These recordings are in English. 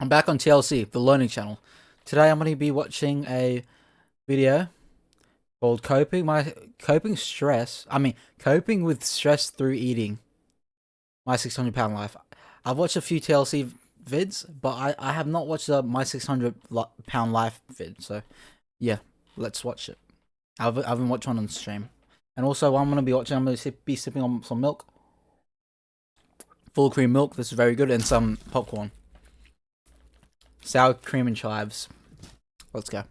I'm back on TLC, the Learning Channel. Today I'm going to be watching a video called Coping with Stress Through Eating. My 600 Pound Life. I've watched a few TLC vids, but I have not watched the My 600 Pound Life vid. So yeah, let's watch it. I haven't watched one on stream. And also, what I'm going to be watching, I'm going to be sipping on some milk. Full cream milk, this is very good, and some popcorn. Sour cream and chives. Let's go.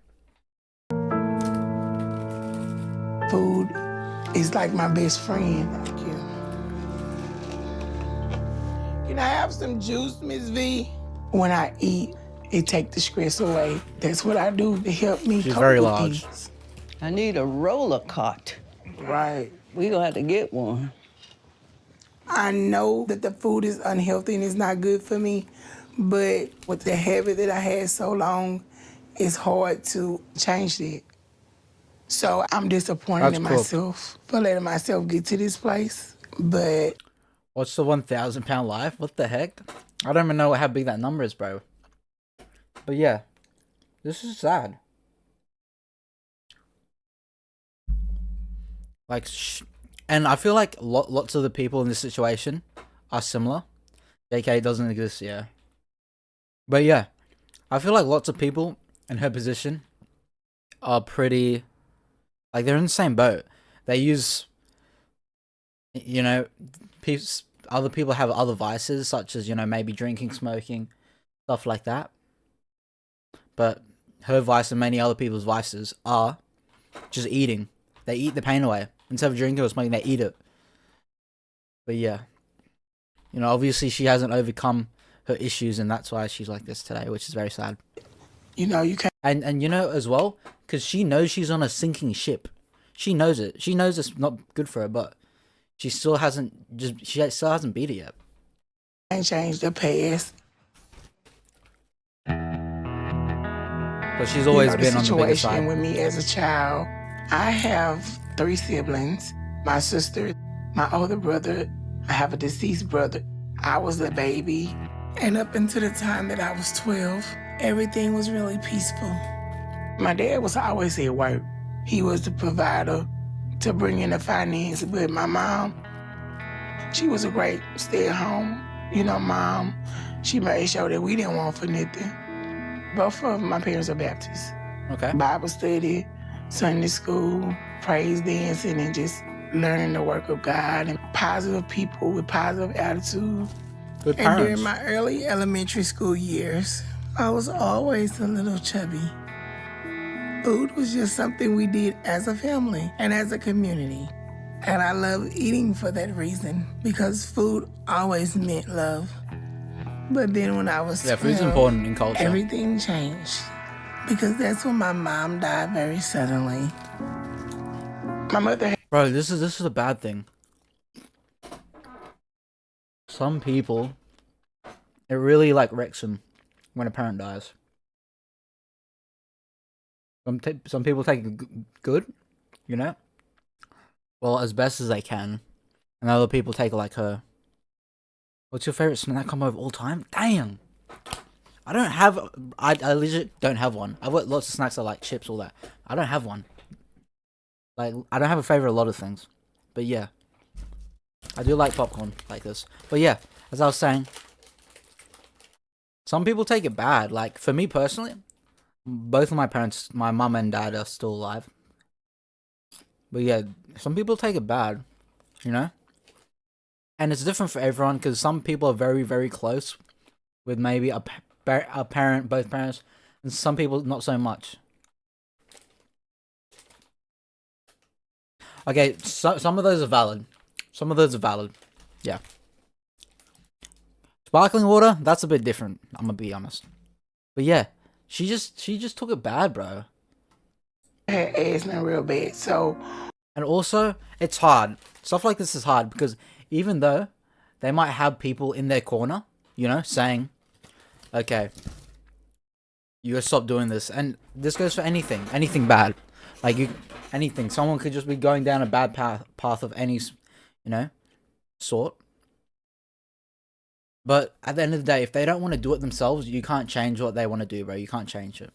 Food is like my best friend. Thank you. Can I have some juice, Miss V? When I eat, it take the stress away. That's what I do to help me She's cope very with large. things. I need a roller cart. Right. We gonna have to get one. I know that the food is unhealthy and it's not good for me, but with the habit that I had so long, it's hard to change that. So I'm disappointed That's in cool. myself for letting myself get to this place, but What's the 1,000 pound life? What the heck? I don't even know how big that number is, bro. But yeah, this is sad. Like, and I feel like lots of the people in this situation are similar. JK doesn't exist, yeah. But yeah, I feel like lots of people in her position are pretty, like, they're in the same boat. They use, you know, other people have other vices, such as, maybe drinking, smoking, stuff like that. But her vice and many other people's vices are just eating. They eat the pain away. Instead of drinking or smoking, they eat it. But yeah, obviously she hasn't overcome her issues, and that's why she's like this today, which is very sad. you can't. And as well, because she knows she's on a sinking ship. She knows it. She knows it's not good for her, but she still hasn't beat it yet. Change the past. But she's always been on the bigger situation side. with me as a child. I have 3 siblings. My sister, my older brother. I have a deceased brother. I was a baby. And up until the time that I was 12, everything was really peaceful. My dad was always at work. He was the provider to bring in the finance, but my mom, she was a great stay-at-home, mom. She made sure that we didn't want for nothing. Both of my parents are Baptists. Okay. Bible study, Sunday school, praise dancing, and just learning the work of God and positive people with positive attitude. Good And parents. during my early elementary school years, I was always a little chubby. Food was just something we did as a family and as a community. And I love eating for that reason, because food always meant love. But then when I was 12, food's important in culture. everything changed, because that's when my mom died very suddenly. My mother had Bro, this is a bad thing. Some people, it really wrecks them when a parent dies. Some people take it good, well, as best as they can, and other people take it like her. What's your favorite snack combo of all time? Damn, I legit don't have one. I've got lots of snacks I like, chips, all that. I don't have one. Like, I don't have a favorite a lot of things, but yeah, I do like popcorn like this. But yeah, as I was saying, some people take it bad. Like, for me personally, both of my parents, my mum and dad, are still alive. But yeah, some people take it bad, and it's different for everyone, because some people are very, very close with maybe a parent, both parents, and some people not so much. Okay, some of those are valid. Some of those are valid. Yeah. Sparkling water, that's a bit different, I'm gonna be honest. But yeah, she just took it bad, bro. asthma real bad, so And also, it's hard. Stuff like this is hard, because even though they might have people in their corner, saying, okay, you gotta stop doing this. And this goes for anything bad. Anything. Someone could just be going down a bad path of any, sort. But at the end of the day, if they don't want to do it themselves, you can't change what they want to do, bro. You can't change it.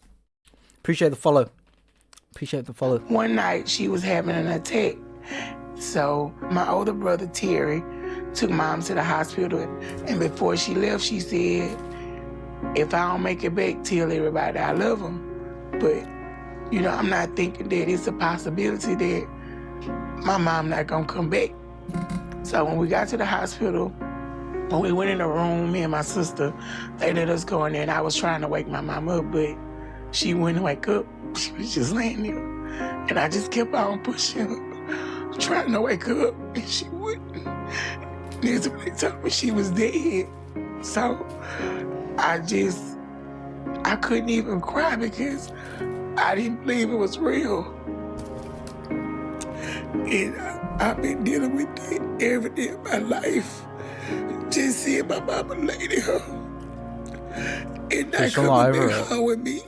Appreciate the follow. Appreciate the follow. One night she was having an attack. So my older brother, Terry, took mom to the hospital. And before she left, she said, if I don't make it back, tell everybody I love them. But, you know, I'm not thinking that it's a possibility that my mom not gonna come back. So when we got to the hospital, when we went in the room, me and my sister, they let us go in there, and I was trying to wake my mom up, but she wouldn't wake up. She was just laying there. And I just kept on pushing her, trying to wake her up, and she wouldn't. That's when they told me she was dead. So I couldn't even cry because I didn't believe it was real. And I've been dealing with it every day of my life. Just seeing my mama lay there and not coming back home with me.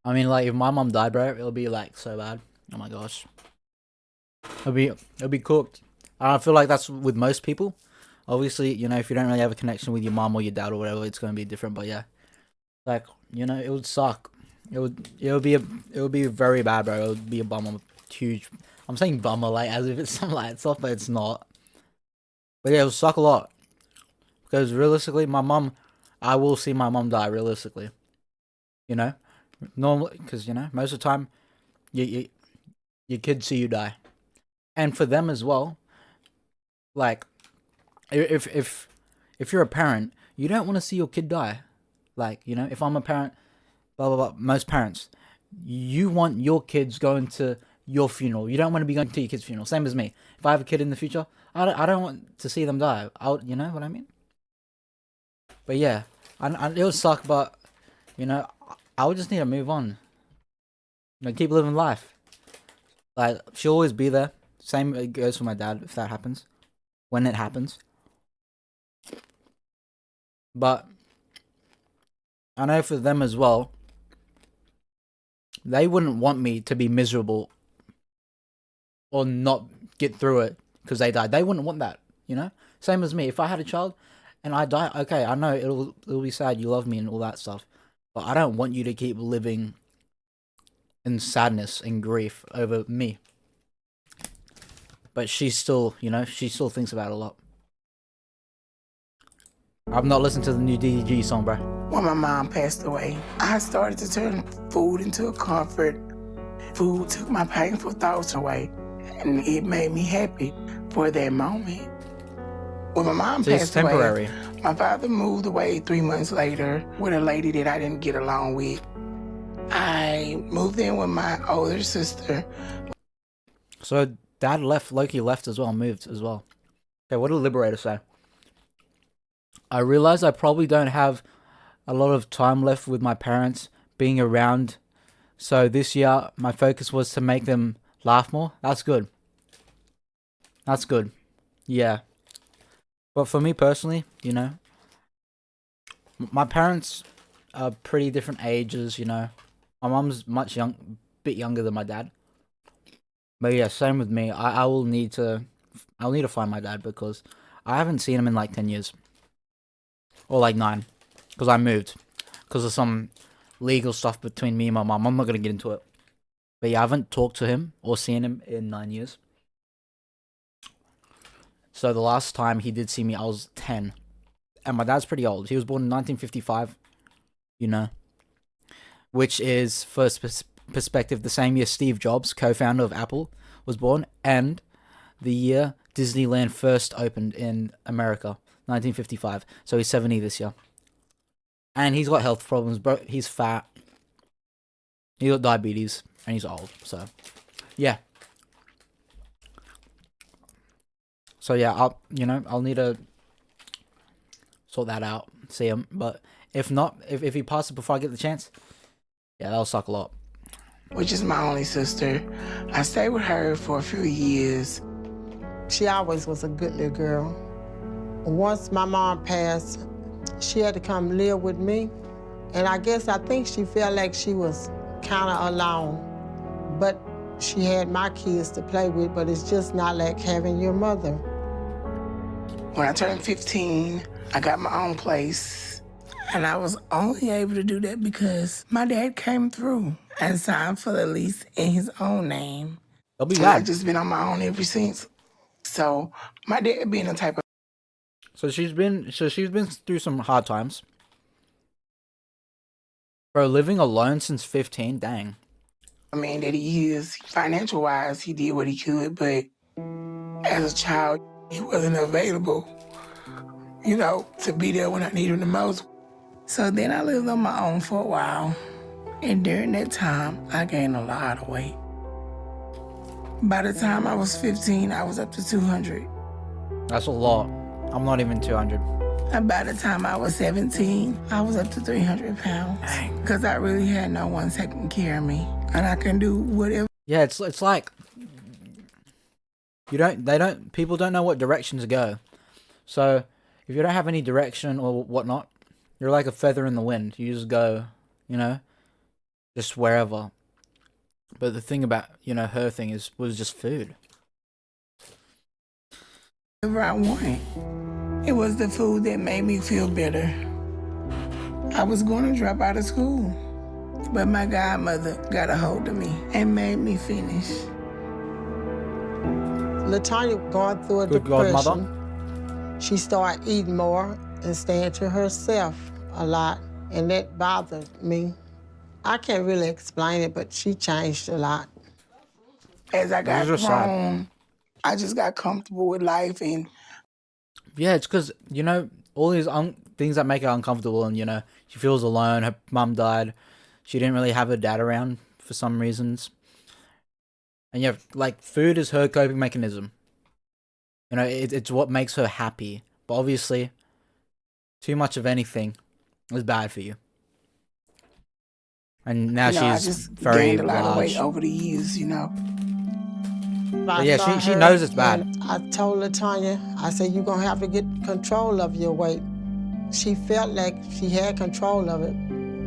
I mean, like, if my mom died, bro, it'll be, like, so bad. Oh, my gosh. It'll be cooked. I feel like that's with most people. Obviously, you know, if you don't really have a connection with your mom or your dad or whatever, it's going to be different. But, yeah. Like, you know, it would suck. It would be very bad, bro. It would be a bummer. Huge. I'm saying bummer, like, as if it's some light stuff, but it's not. But, yeah, it would suck a lot. Because, realistically, I will see my mom die, realistically. You know? Normally, because, you know, most of the time, your kids see you die. And for them as well, like, if you're a parent, you don't want to see your kid die. Like, you know, if I'm a parent, blah, blah, blah, most parents, you want your kids going to your funeral. You don't want to be going to your kid's funeral. Same as me. If I have a kid in the future, I don't want to see them die. You know what I mean? But yeah, it would suck, but, you know, I would just need to move on. You know, keep living life. Like, she'll always be there. Same goes for my dad if that happens. When it happens. But I know for them as well, they wouldn't want me to be miserable or not get through it because they died. They wouldn't want that, you know? Same as me. If I had a child and I die, okay, I know it'll be sad, you love me and all that stuff. But I don't want you to keep living in sadness and grief over me. But she still, you know, she still thinks about it a lot. I've not listened to the new DDG song, bro. When my mom passed away, I started to turn food into a comfort. Food took my painful thoughts away, and it made me happy for that moment. When my mom passed away, my father moved away 3 months later with a lady that I didn't get along with. I moved in with my older sister. So dad left, Loki left as well, moved as well. Okay, what did Liberator say? I realize I probably don't have a lot of time left with my parents being around. So this year, my focus was to make them laugh more. That's good. That's good. Yeah. But for me personally, you know, my parents are pretty different ages, you know. My mom's bit younger than my dad. But yeah, same with me. I'll need to find my dad because I haven't seen him in like 10 years. Or like 9. Because I moved. Because of some legal stuff between me and my mom. I'm not going to get into it. But yeah, I haven't talked to him or seen him in 9 years. So the last time he did see me, I was 10. And my dad's pretty old. He was born in 1955. You know. Which is, for perspective, the same year Steve Jobs, co-founder of Apple, was born. And the year Disneyland first opened in America. 1955. So he's 70 this year. And he's got health problems, bro. He's fat. He got diabetes. And he's old. So, yeah. So, yeah, I'll need to sort that out. See him. But if not, if he passes before I get the chance, yeah, that'll suck a lot. Which is my only sister. I stayed with her for a few years. She always was a good little girl. Once my mom passed, she had to come live with me. And I think she felt like she was kind of alone. But she had my kids to play with, but it's just not like having your mother. When I turned 15, I got my own place. And I was only able to do that because my dad came through and signed for the lease in his own name. They'll be And I've bad. just been on my own ever since. So my dad being the type of So she's been through some hard times. Bro, living alone since 15, dang. man that he is, financial wise, he did what he could, but as a child, he wasn't available, to be there when I needed him the most. So then I lived on my own for a while. And during that time, I gained a lot of weight. By the time I was 15, I was up to 200. That's a lot. I'm not even 200. And by the time I was 17, I was up to 300 pounds. Because I really had no one taking care of me. And I can do whatever. Yeah, it's like people don't know what direction to go. So if you don't have any direction or whatnot, you're like a feather in the wind. You just go, just wherever. But the thing about, her thing was just food. Whatever I wanted. It was the food that made me feel better. I was going to drop out of school, but my godmother got a hold of me and made me finish. LaTanya going through a Good depression. godmother. She started eating more and staying to herself a lot, and that bothered me. I can't really explain it, but she changed a lot. As I got Those are sad. grown, I just got comfortable with life, and Yeah, it's because, all these things that make her uncomfortable, and, she feels alone. Her mum died. She didn't really have her dad around for some reasons. And, yeah, like, food is her coping mechanism. It's what makes her happy. But obviously, too much of anything is bad for you. And now I she's just very gained a lot of large. weight over the years, I yeah, saw she her, knows it's bad. and I told LaTanya, I said, you're going to have to get control of your weight. She felt like she had control of it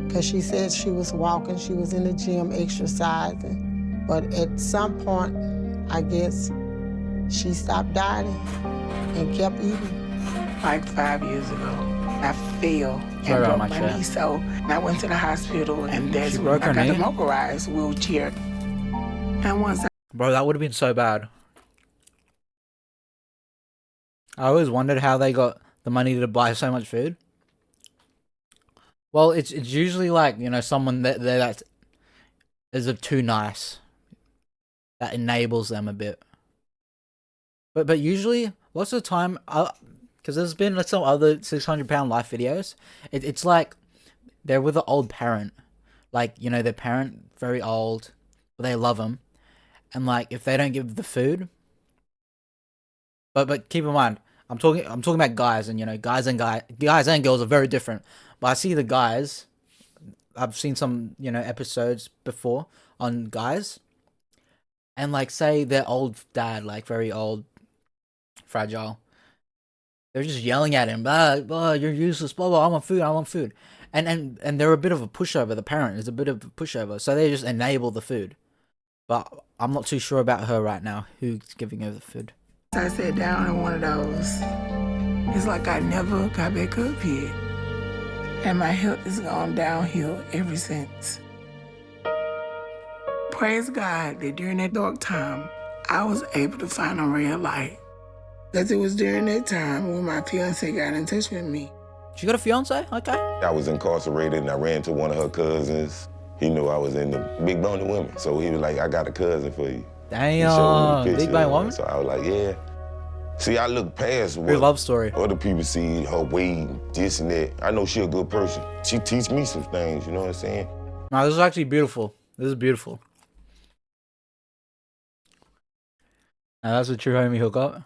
because she said she was walking, she was in the gym exercising. But at some point, I guess, she stopped dieting and kept eating. Like 5 years ago, I fell and Sorry about broke my my chair. knee. So I went to the hospital, and that's She when broke I her got the knee? motorized wheelchair. And once Bro, that would have been so bad. I always wondered how they got the money to buy so much food. Well, it's usually like, someone that is too nice. That enables them a bit. But usually, lots of the time, because there's been some other 600-pound life videos, it's like they're with an old parent. Like, their parent, very old, but they love them. And like, if they don't give the food, but keep in mind, I'm talking about guys, and guys and girls are very different. But I see the guys. I've seen some episodes before on guys, and like, say their old dad, like very old, fragile. They're just yelling at him, blah, you're useless, blah blah. I want food, and they're a bit of a pushover. The parent is a bit of a pushover, so they just enable the food. But I'm not too sure about her right now, who's giving her the food. I sat down in one of those, it's like I never got back up yet. And my health has gone downhill ever since. Praise God that during that dark time, I was able to find a real light. Because it was during that time when my fiance got in touch with me. She got a fiance? Okay. I was incarcerated and I ran to one of her cousins. He knew I was into big boned women, so he was like, I got a cousin for you. He showed me Damn, a big picture bang of her. woman. So I was like, yeah. See, I look past Good what love story. other people see, her weight, this and that. I know she a good person. She teach me some things, you know what I'm saying? No, this is actually beautiful. This is beautiful. Now that's a true homie hookup.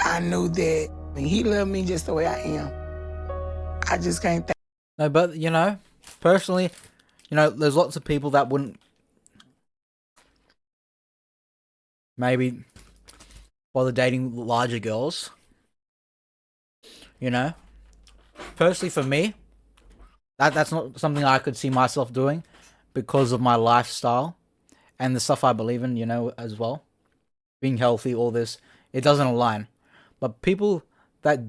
I knew that he loved me just the way I am. I just can't think. No, but personally, there's lots of people that wouldn't maybe bother dating larger girls. Personally for me, that's not something I could see myself doing because of my lifestyle and the stuff I believe in, as well. being healthy, all this, it doesn't align. But people that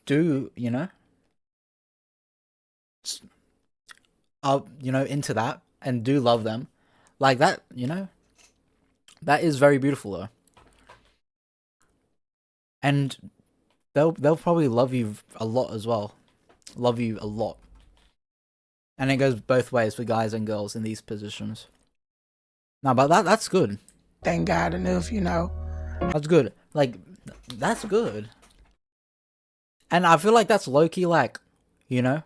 do, are, into that and do love them, like that, that is very beautiful though. And they'll probably love you a lot as well. Love you a lot. And it goes both ways for guys and girls in these positions. No, but that's good. Thank God enough, That's good. Like, that's good. And I feel like that's low-key, like, not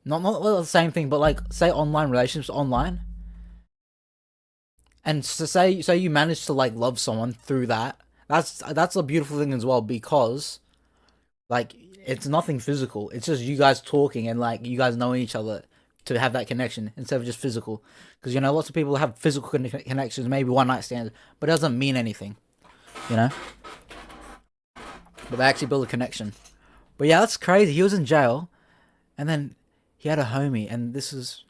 the same thing, but like, say online relationships online. And so say you manage to like love someone through that. That's a beautiful thing as well, because like it's nothing physical. It's just you guys talking and like you guys knowing each other to have that connection instead of just physical. Because lots of people have physical connections, maybe one night stands, but it doesn't mean anything. But they actually build a connection. But yeah, that's crazy. He was in jail, and then he had a homie, and this is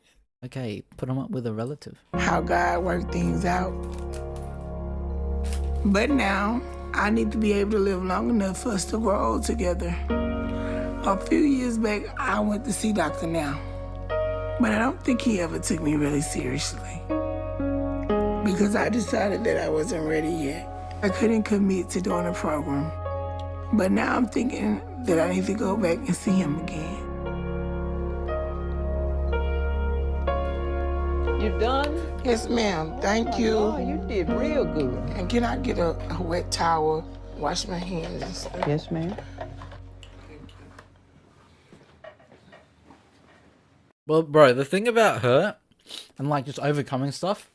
okay. Put him up with a relative. How God worked things out. But now I need to be able to live long enough for us to grow old together. A few years back, I went to see Dr. Now, but I don't think he ever took me really seriously because I decided that I wasn't ready yet. I couldn't commit to doing a program, but now I'm thinking that I need to go back and see him again. You done? Yes, ma'am. Thank you. Oh, you did real good. And can I get a wet towel, wash my hands and stuff? Yes, ma'am. Well, bro, the thing about her and like just overcoming stuff,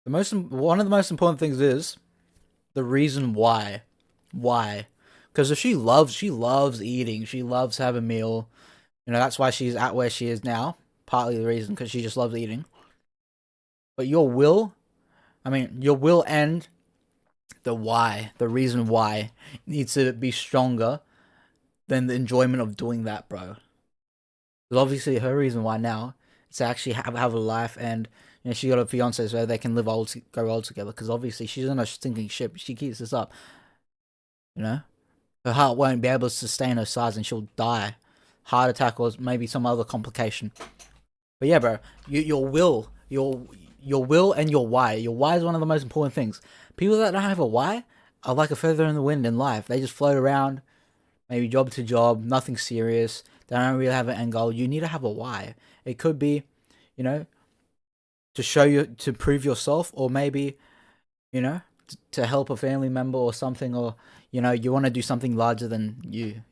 one of the most important things is the reason why. Why? Because if she loves eating, she loves having a meal. That's why she's at where she is now. Partly the reason, because she just loves eating. But your will and the why, the reason why, needs to be stronger than the enjoyment of doing that, bro. Because obviously her reason why now is to actually have a life, and she got a fiance so they can grow old together. Because obviously she's in a stinking ship. She keeps this up. Her heart won't be able to sustain her size, and she'll die. Heart attack or maybe some other complication. But yeah, bro, your will and your why. Your why is one of the most important things. People that don't have a why are like a feather in the wind in life. They just float around, maybe job to job, nothing serious. They don't really have an end goal. You need to have a why. It could be, to prove yourself, or maybe, to help a family member or something, or, you want to do something larger than you.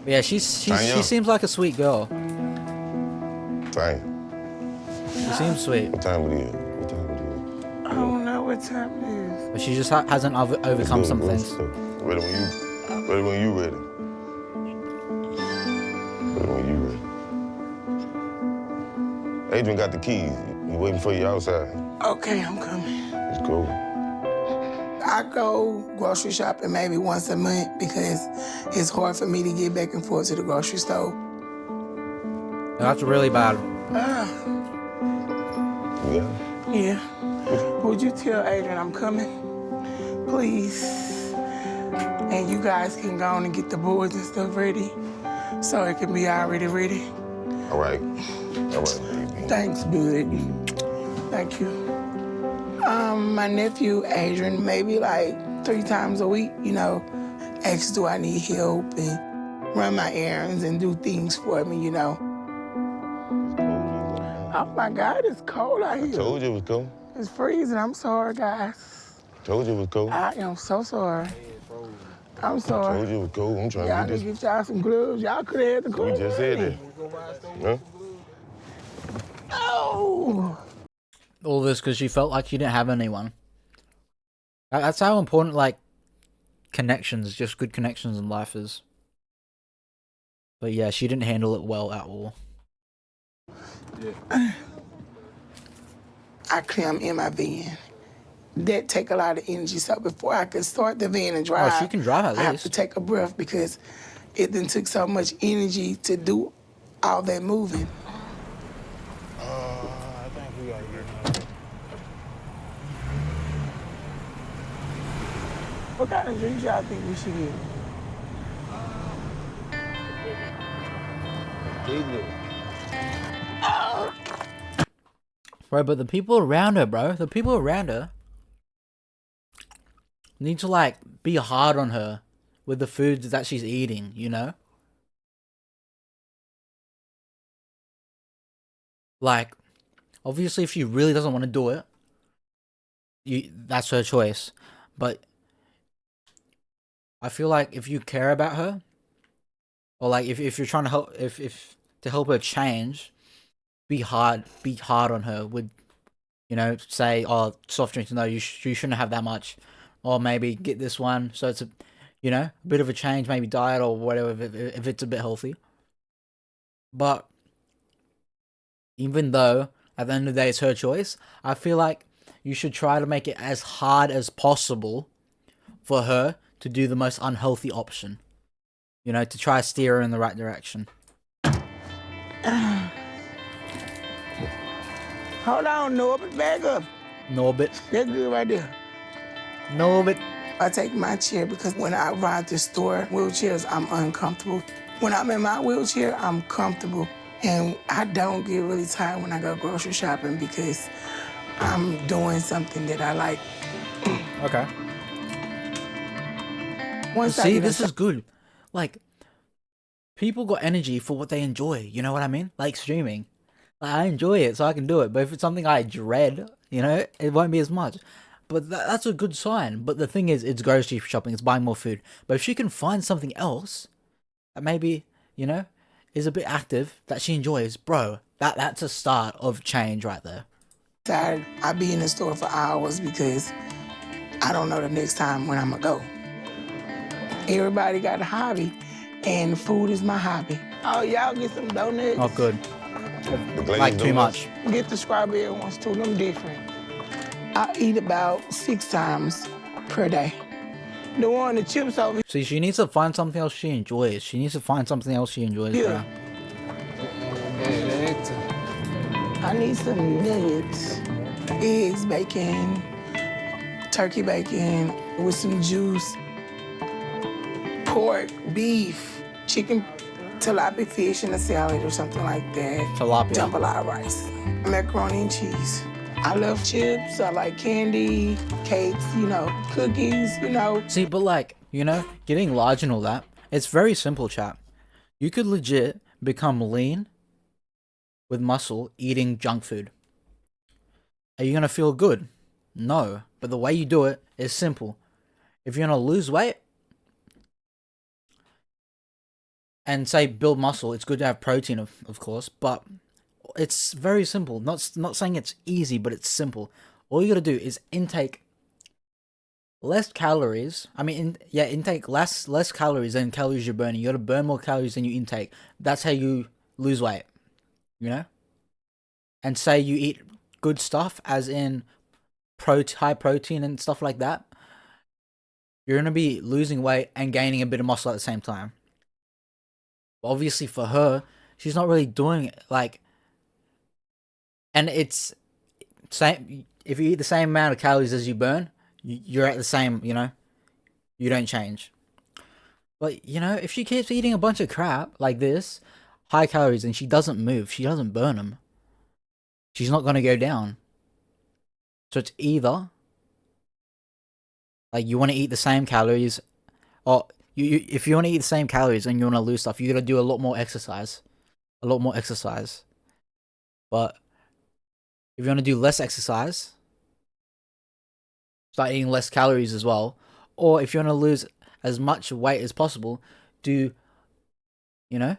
But yeah, she seems like a sweet girl. Fine. She seems sweet. What time it is? I don't know what time it is. But she just hasn't overcome some things. Ready when you ready. Ready when you ready. Adrian got the keys. He waiting for you outside. Okay, I'm coming. It's cool. I go grocery shopping maybe once a month because it's hard for me to get back and forth to the grocery store. That's really bad. Yeah? Yeah. Would you tell Adrian I'm coming? Please. And you guys can go on and get the boards and stuff ready so it can be already ready. All right, baby. Thanks, bud. Thank you. My nephew, Adrian, maybe like 3 times a week, asks do I need help and run my errands and do things for me, Oh my God, it's cold out here. Told you it was cold. It's freezing. I'm sorry, guys. Told you it was cold. I am so sorry. I'm sorry. Told you it was cold. I'm trying Y'all to need get to this. get y'all some gloves. Y'all could have had the We gloves. just said that. Huh? Oh. All this because she felt like she didn't have anyone. That's how important, like, connections, just good connections in life is. But yeah, she didn't handle it well at all. I climb in my van. That take a lot of energy. So before I can start the van and drive, she can drive at I have least. to take a breath because it then took so much energy to do all that moving. What kind of drinks y'all think we should get? Bro, but the people around her, bro, the people around her need to, like, be hard on her with the foods that she's eating, you know? Like, obviously, if she really doesn't want to do it, that's her choice. But I feel like if you care about her, or like if you're trying to help, if to help her change, be hard on her with, you know, say, oh, soft drinks, no, you shouldn't have that much, or maybe get this one, so it's a, you know, a bit of a change, maybe diet or whatever, if it's a bit healthy. But even though at the end of the day it's her choice, I feel like you should try to make it as hard as possible for her to do the most unhealthy option. You know, to try to steer her in the right direction. Hold on, Norbert, back up. Norbert. That's good right there. Norbert. I take my chair because when I ride the store wheelchairs, I'm uncomfortable. When I'm in my wheelchair, I'm comfortable. And I don't get really tired when I go grocery shopping because I'm doing something that I like. Okay. See, this is good. Like, people got energy for what they enjoy. You know what I mean? Like streaming. Like, I enjoy it, so I can do it. But if it's something I dread, you know, it won't be as much. But that's a good sign. But the thing is, it's grocery shopping. It's buying more food. But if she can find something else that maybe, you know, is a bit active that she enjoys, bro, that's a start of change right there. Tired. I be in the store for hours because I don't know the next time when I'm gonna go. Everybody got a hobby, and food is my hobby. Oh, y'all get some donuts? Oh, good. Like too much. Get the strawberry ones too, them different. I eat about 6 times per day. The one, the chips over here. See, she needs to find something else she enjoys. She needs to find something else she enjoys. Yeah. I need some nuggets, eggs, bacon, turkey bacon with some juice, pork, beef, chicken, tilapia fish in a salad or something like that. Tilapia. Jambalaya rice, macaroni and cheese. I love chips, I like candy, cakes, you know, cookies, you know. See, but like, you know, getting large and all that, it's very simple, chat. You could legit become lean with muscle eating junk food. Are you gonna feel good? No. But the way you do it is simple. If you're gonna lose weight and say build muscle, it's good to have protein, of course, but it's very simple. Not saying it's easy, but it's simple. All you gotta do is intake less calories. I mean, intake less calories than calories you're burning. You gotta burn more calories than you intake. That's how you lose weight. You know? And say you eat good stuff, as in high protein and stuff like that. You're gonna be losing weight and gaining a bit of muscle at the same time. But obviously for her, she's not really doing it, like, and it's same. If you eat the same amount of calories as you burn, you're at the same, you know, you don't change. But, you know, if she keeps eating a bunch of crap like this, high calories, and she doesn't move, she doesn't burn them, she's not going to go down. So it's either, like, you want to eat the same calories, or if you want to eat the same calories and you want to lose stuff, you got to do a lot more exercise. But if you want to do less exercise, start eating less calories as well. Or if you want to lose as much weight as possible, do, you know,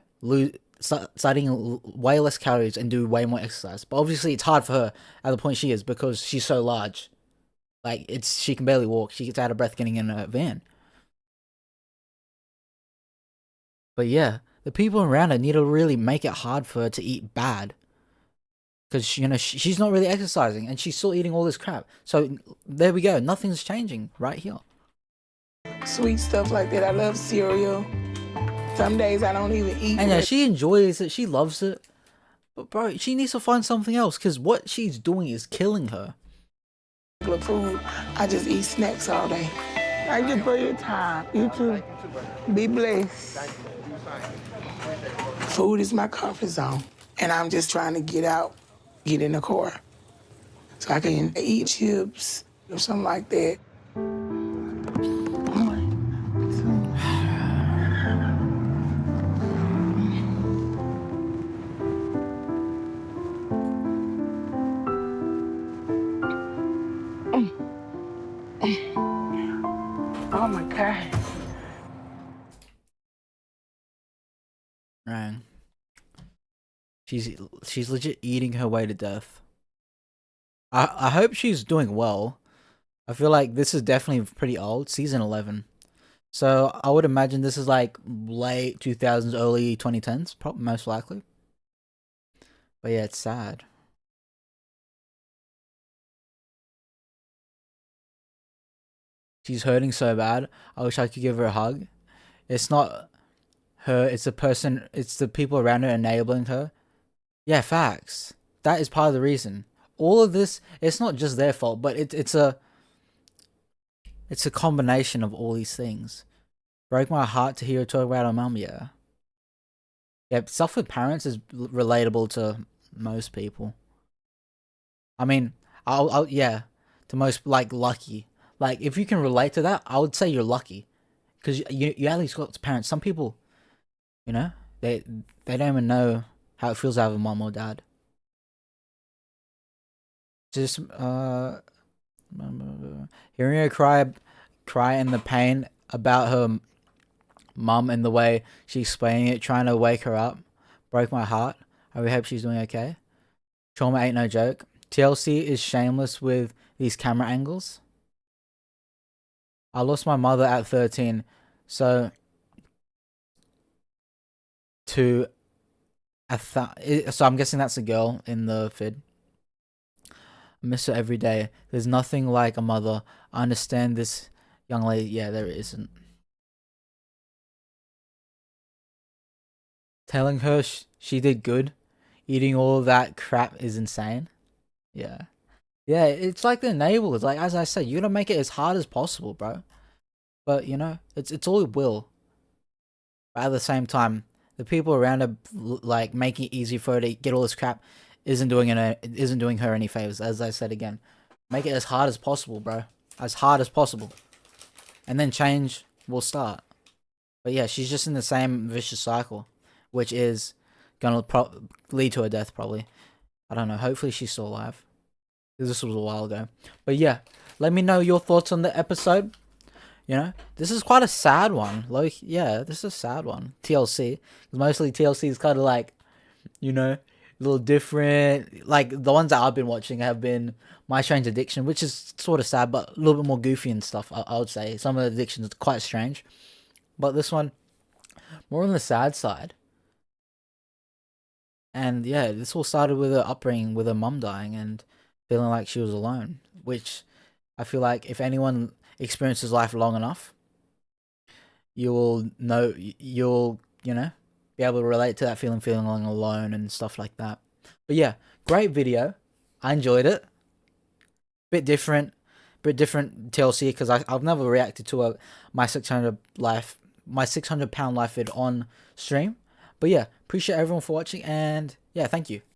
start eating way less calories and do way more exercise. But obviously it's hard for her at the point she is because she's so large. Like, she can barely walk. She gets out of breath getting in a van. But yeah, the people around her need to really make it hard for her to eat bad. Because, you know, she's not really exercising and she's still eating all this crap. So there we go. Nothing's changing right here. Sweet stuff like that. I love cereal. Some days I don't even eat. And yeah, she enjoys it. She loves it. But bro, she needs to find something else because what she's doing is killing her. Food. I just eat snacks all day. Thank you for your time. You too. Be blessed. Food is my comfort zone, and I'm just trying to get out, get in the car, so I can eat chips or something like that. Oh my God. Right. She's legit eating her way to death. I hope she's doing well. I feel like this is definitely pretty old, season 11. So I would imagine this is like late 2000s, early 2010s, probably most likely. But yeah, it's sad. She's hurting so bad. I wish I could give her a hug. It's not her, it's the person, it's the people around her enabling her. Yeah, facts. That is part of the reason. All of this, it's not just their fault, but it's a combination of all these things. Broke my heart to hear her talk about her mum, yeah. Yeah, stuff with parents is relatable to most people. I mean, yeah, to most, like, lucky. Like, if you can relate to that, I would say you're lucky. Because you at least got parents. Some people, you know, they don't even know how it feels to have a mom or dad. Just, hearing her cry in the pain about her mum and the way she's explaining it, trying to wake her up, broke my heart. I really hope she's doing okay. Trauma ain't no joke. TLC is shameless with these camera angles. I lost my mother at 13, so so I'm guessing that's a girl in the vid. I miss her every day. There's nothing like a mother. I understand this young lady. Yeah, there isn't. Telling her she did good. Eating all that crap is insane. Yeah. Yeah, it's like the enablers. Like, as I said, you gotta make it as hard as possible, bro. But, you know, it's all will. But at the same time, the people around her, like, making it easy for her to get all this crap isn't doing her any favors, as I said again. Make it as hard as possible, bro. As hard as possible. And then change will start. But yeah, she's just in the same vicious cycle, which is gonna lead to her death, probably. I don't know. Hopefully she's still alive. This was a while ago. But yeah, let me know your thoughts on the episode. You know, this is quite a sad one. Like, yeah, this is a sad one. TLC. Mostly TLC is kind of like, you know, a little different. Like, the ones that I've been watching have been My Strange Addiction, which is sort of sad, but a little bit more goofy and stuff, I would say. Some of the addictions are quite strange. But this one, more on the sad side. And yeah, this all started with her upbringing, with her mum dying and feeling like she was alone. Which I feel like if anyone experiences life long enough, you'll know, you know, be able to relate to that feeling alone and stuff like that. But yeah, great video. I enjoyed it. Bit different TLC, because I've never reacted to my 600 pound life vid on stream. But yeah, appreciate everyone for watching, and yeah, thank you.